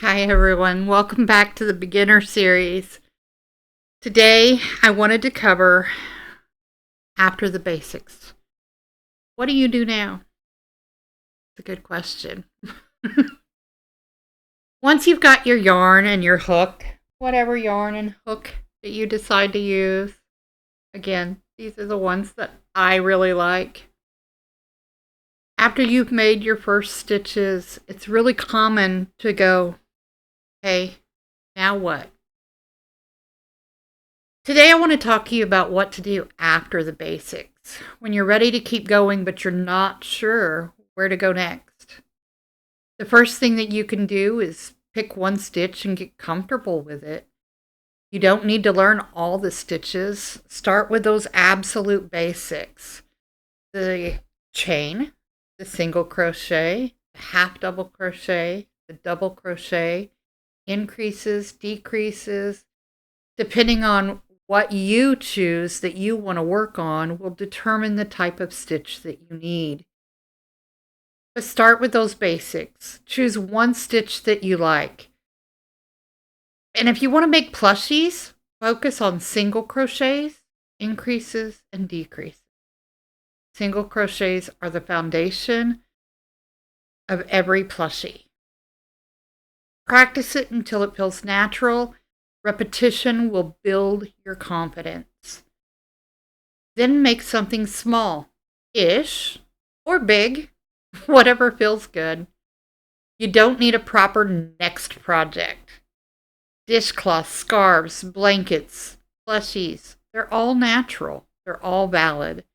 Hi everyone, welcome back to the beginner series. Today I wanted to cover after the basics. What do you do now? It's a good question. Once you've got your yarn and your hook, whatever yarn and hook that you decide to use, again, these are the ones that I really like. After you've made your first stitches, it's really common to go, hey, now what? Today I want to talk to you about what to do after the basics, when you're ready to keep going but you're not sure where to go next. The first thing that you can do is pick one stitch and get comfortable with it. You don't need to learn all the stitches. Start with those absolute basics. The chain, the single crochet, the half double crochet, the double crochet, increases, decreases, depending on what you choose that you want to work on will determine the type of stitch that you need. But start with those basics. Choose one stitch that you like. And if you want to make plushies, focus on single crochets, increases, and decreases. Single crochets are the foundation of every plushie. Practice it until it feels natural. Repetition will build your confidence. Then make something small-ish or big, whatever feels good. You don't need a proper next project. Dishcloths, scarves, blankets, plushies, they're all natural. They're all valid.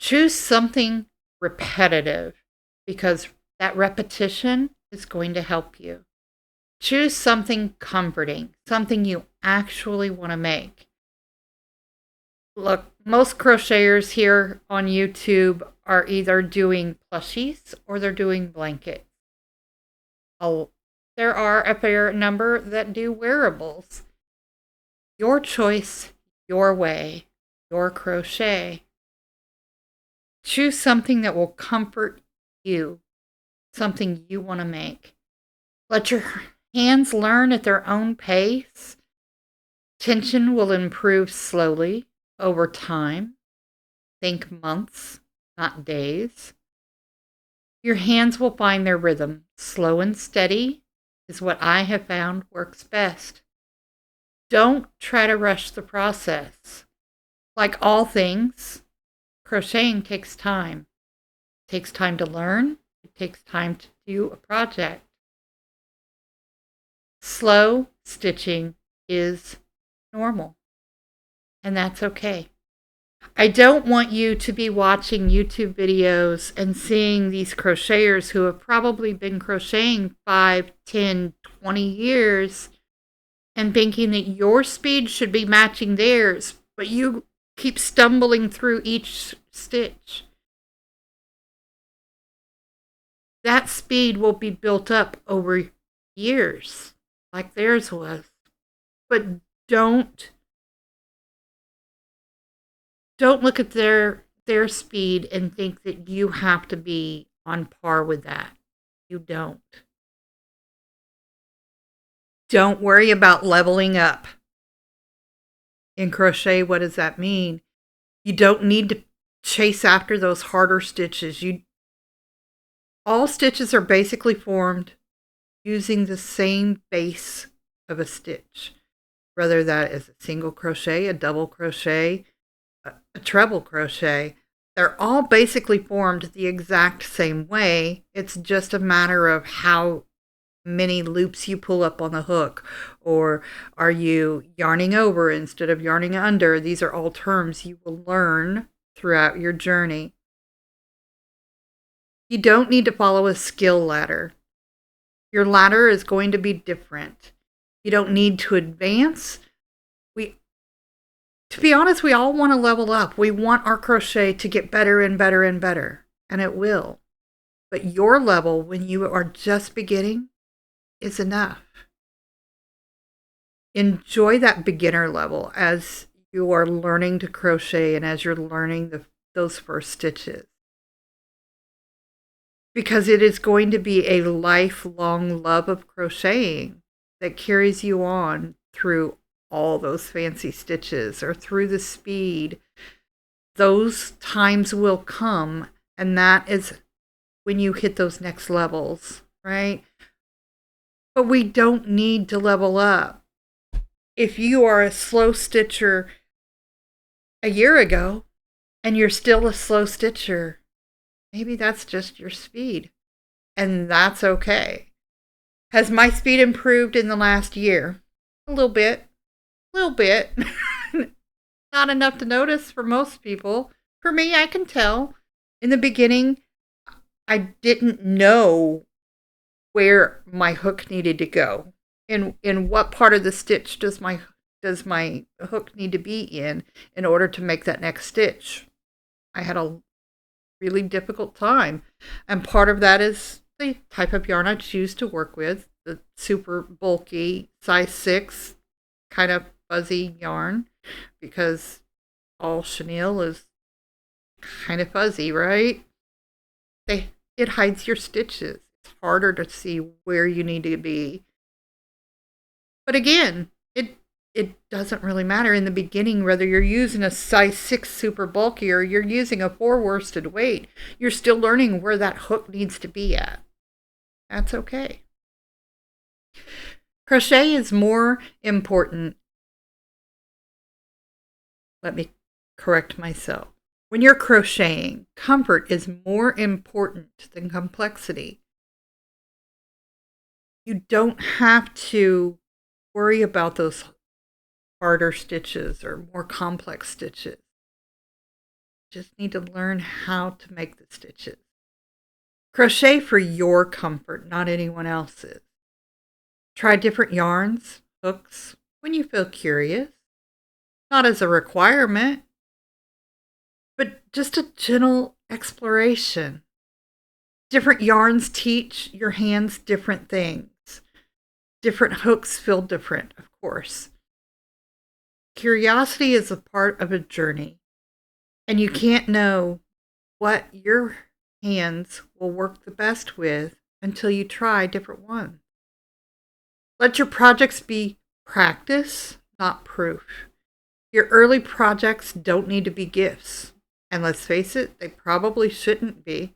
Choose something repetitive because that repetition is going to help you. Choose something comforting, something you actually want to make. Look, most crocheters here on YouTube are either doing plushies or they're doing blankets. There are a fair number that do wearables. Your choice, your way, your crochet. Choose something that will comfort you, something you want to make. Let your hands learn at their own pace. Tension will improve slowly over time. Think months, not days. Your hands will find their rhythm. Slow and steady is what I have found works best. Don't try to rush the process. Like all things, crocheting takes time. It takes time to learn. It takes time to do a project. Slow stitching is normal, and that's okay. I don't want you to be watching YouTube videos and seeing these crocheters who have probably been crocheting 5, 10, 20 years and thinking that your speed should be matching theirs, but you keep stumbling through each stitch. That speed will be built up over years, like theirs was. But don't look at their speed and think that you have to be on par with that. You don't. Don't worry about leveling up. In crochet, what does that mean? You don't need to chase after those harder stitches. All stitches are basically formed using the same base of a stitch, whether that is a single crochet, a double crochet, a treble crochet. They're all basically formed the exact same way. It's just a matter of how many loops you pull up on the hook, or are you yarning over instead of yarning under. These are all terms you will learn throughout your journey. You don't need to follow a skill ladder. Your ladder is going to be different. You don't need to advance. To be honest, we all want to level up. We want our crochet to get better and better and better, and it will. But your level, when you are just beginning, is enough. Enjoy that beginner level as you are learning to crochet and as you're learning those first stitches. because it is going to be a lifelong love of crocheting that carries you on through all those fancy stitches or through the speed. Those times will come, and that is when you hit those next levels, right? But we don't need to level up. If you are a slow stitcher a year ago and you're still a slow stitcher, maybe that's just your speed, and that's okay. Has my speed improved in the last year? A little bit. A little bit. Not enough to notice for most people. For me, I can tell. In the beginning, I didn't know where my hook needed to go. In what part of the stitch does my hook need to be in order to make that next stitch? I had a really difficult time. And part of that is the type of yarn I choose to work with, the super bulky size 6 kind of fuzzy yarn, because all chenille is kind of fuzzy, right? It hides your stitches. It's harder to see where you need to be. But again, it doesn't really matter in the beginning whether you're using a size 6 super bulky or you're using a 4 worsted weight. You're still learning where that hook needs to be at. That's okay. Crochet is more important. Let me correct myself. When you're crocheting, comfort is more important than complexity. You don't have to worry about those harder stitches or more complex stitches. You just need to learn how to make the stitches. Crochet for your comfort, not anyone else's. Try different yarns, hooks, when you feel curious. Not as a requirement, but just a gentle exploration. Different yarns teach your hands different things. Different hooks feel different, of course. Curiosity is a part of a journey, and you can't know what your hands will work the best with until you try different ones. Let your projects be practice, not proof. Your early projects don't need to be gifts, and let's face it, they probably shouldn't be.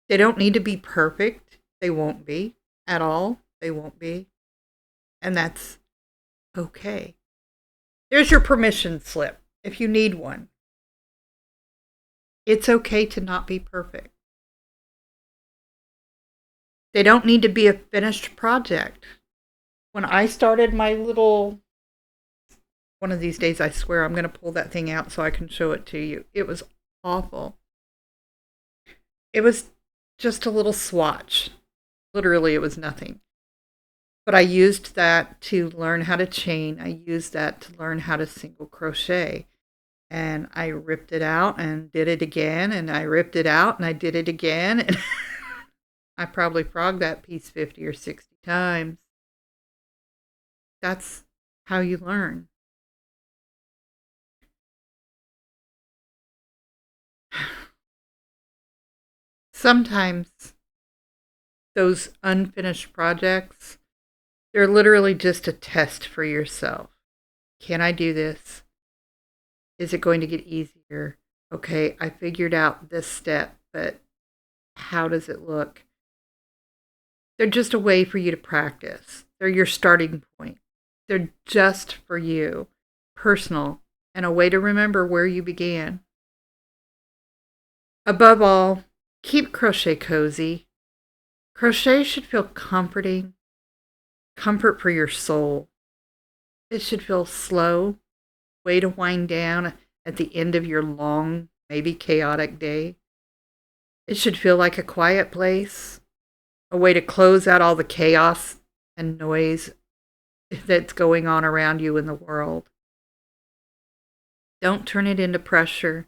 They don't need to be perfect. They won't be at all. They won't be, and that's okay. There's your permission slip if you need one. It's okay to not be perfect. They don't need to be a finished project. When I started my little, one of these days I swear I'm going to pull that thing out so I can show it to you. It was awful. It was just a little swatch. Literally, it was nothing. But I used that to learn how to chain. I used that to learn how to single crochet. And I ripped it out and did it again. And I ripped it out and I did it again. And I probably frogged that piece 50 or 60 times. That's how you learn. Sometimes those unfinished projects, they're literally just a test for yourself. Can I do this? Is it going to get easier? Okay, I figured out this step, but how does it look? They're just a way for you to practice. They're your starting point. They're just for you, personal, and a way to remember where you began. Above all, keep crochet cozy. Crochet should feel comforting, comfort for your soul. It should feel slow, way to wind down at the end of your long, maybe chaotic day. It should feel like a quiet place, a way to close out all the chaos and noise that's going on around you in the world. Don't turn it into pressure.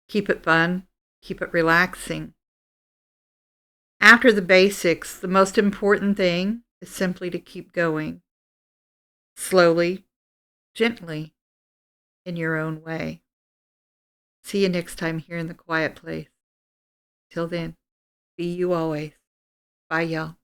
Keep it fun. Keep it relaxing. After the basics, the most important thing is simply to keep going. Slowly, gently, in your own way. See you next time here in the quiet place. Till then. Be you always. Bye, y'all.